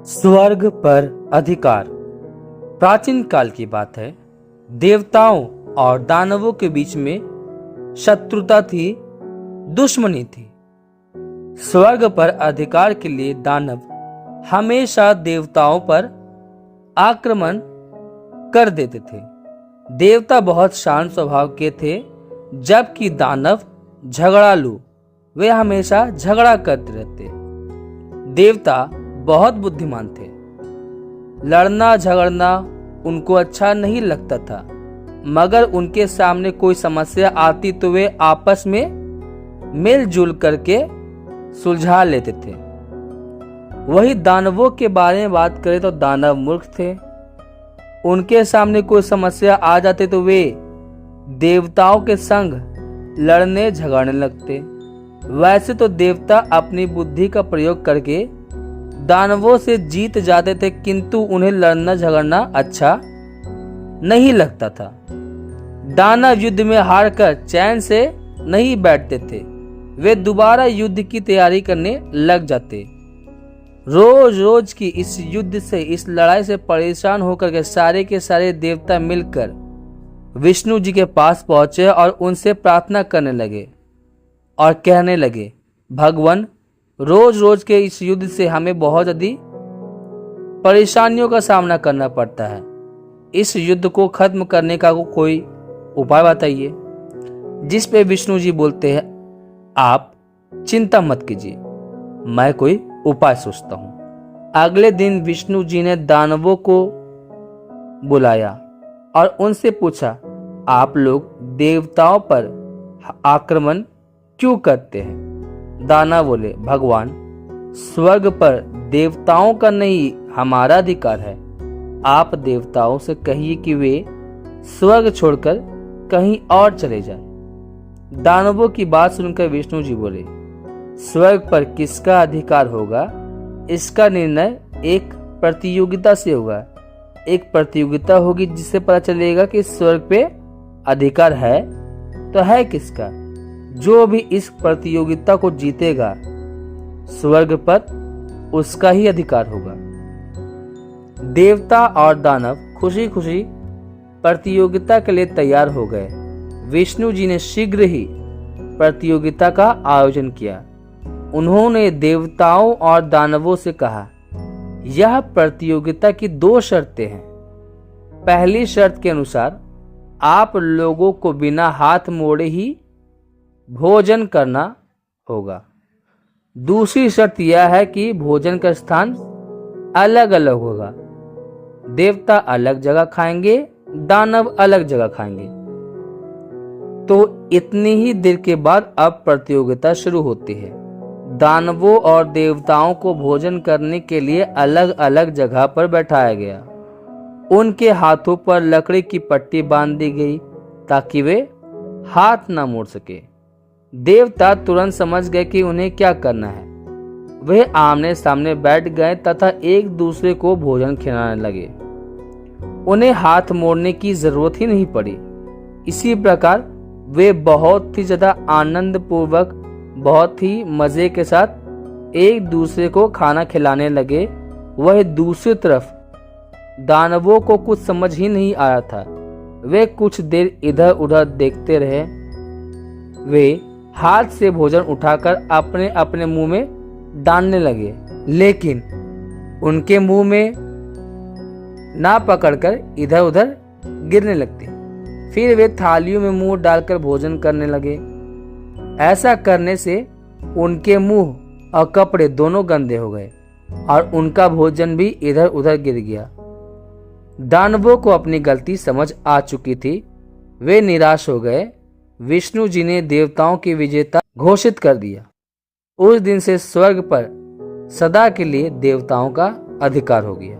स्वर्ग पर अधिकार। प्राचीन काल की बात है। देवताओं और दानवों के बीच में शत्रुता थी, दुश्मनी थी। स्वर्ग पर अधिकार के लिए दानव हमेशा देवताओं पर आक्रमण कर देते थे। देवता बहुत शांत स्वभाव के थे, जबकि दानव झगड़ालू, वे हमेशा झगड़ा करते रहते। देवता बहुत बुद्धिमान थे। लड़ना झगड़ना उनको अच्छा नहीं लगता था, मगर उनके सामने कोई समस्या आती तो वे आपस में मिलजुल करके सुलझा लेते थे। वही दानवों के बारे में बात करें तो दानव मूर्ख थे। उनके सामने कोई समस्या आ जाती तो वे देवताओं के संग लड़ने झगड़ने लगते। वैसे तो देवता अपनी बुद्धि का प्रयोग करके दानवों से जीत जाते थे, किंतु उन्हें लड़ना झगड़ना अच्छा नहीं लगता था। दानव युद्ध में हारकर चैन से नहीं बैठते थे, वे दोबारा युद्ध की तैयारी करने लग जाते। रोज रोज की इस युद्ध से, इस लड़ाई से परेशान होकर के सारे देवता मिलकर विष्णु जी के पास पहुंचे और उनसे प्रार्थना करने लगे और कहने लगे, भगवान, रोज रोज के इस युद्ध से हमें बहुत अधिक परेशानियों का सामना करना पड़ता है। इस युद्ध को खत्म करने का कोई उपाय बताइए। जिस पे विष्णु जी बोलते हैं, आप चिंता मत कीजिए, मैं कोई उपाय सोचता हूं। अगले दिन विष्णु जी ने दानवों को बुलाया और उनसे पूछा, आप लोग देवताओं पर आक्रमण क्यों करते हैं? दानव बोले, भगवान, स्वर्ग पर देवताओं का नहीं, हमारा अधिकार है। आप देवताओं से कहिए कि वे स्वर्ग छोड़कर कहीं और चले जाएं। दानवों की बात सुनकर विष्णु जी बोले, स्वर्ग पर किसका अधिकार होगा, इसका निर्णय एक प्रतियोगिता से होगा। एक प्रतियोगिता होगी जिससे पता चलेगा कि स्वर्ग पे अधिकार है तो है किसका। जो भी इस प्रतियोगिता को जीतेगा, स्वर्ग पर उसका ही अधिकार होगा। देवता और दानव खुशी खुशी प्रतियोगिता के लिए तैयार हो गए। विष्णु जी ने शीघ्र ही प्रतियोगिता का आयोजन किया। उन्होंने देवताओं और दानवों से कहा, यह प्रतियोगिता की 2 शर्तें हैं। पहली शर्त के अनुसार आप लोगों को बिना हाथ मोड़े ही भोजन करना होगा। दूसरी शर्त यह है कि भोजन का स्थान अलग अलग होगा। देवता अलग जगह खाएंगे, दानव अलग जगह खाएंगे। तो इतनी ही देर के बाद अब प्रतियोगिता शुरू होती है। दानवों और देवताओं को भोजन करने के लिए अलग अलग जगह पर बैठाया गया। उनके हाथों पर लकड़ी की पट्टी बांध दी गई ताकि वे हाथ ना मोड़ सके। देवता तुरंत समझ गए कि उन्हें क्या करना है। वे आमने सामने बैठ गए तथा एक दूसरे को भोजन खिलाने लगे। उन्हें हाथ मोड़ने की जरूरत ही नहीं पड़ी। इसी प्रकार वे बहुत ही ज्यादा आनंद पूर्वक, बहुत ही मजे के साथ एक दूसरे को खाना खिलाने लगे। वह दूसरी तरफ दानवों को कुछ समझ ही नहीं आया था। वे कुछ देर इधर उधर देखते रहे। वे हाथ से भोजन उठाकर अपने अपने मुंह में डालने लगे, लेकिन उनके मुंह में ना पकड़कर इधर उधर गिरने लगती। फिर वे थालियों में मुंह डालकर भोजन करने लगे। ऐसा करने से उनके मुंह और कपड़े दोनों गंदे हो गए और उनका भोजन भी इधर उधर गिर गया। दानवों को अपनी गलती समझ आ चुकी थी। वे निराश हो गए। विष्णु जी ने देवताओं की विजेता घोषित कर दिया। उस दिन से स्वर्ग पर सदा के लिए देवताओं का अधिकार हो गया।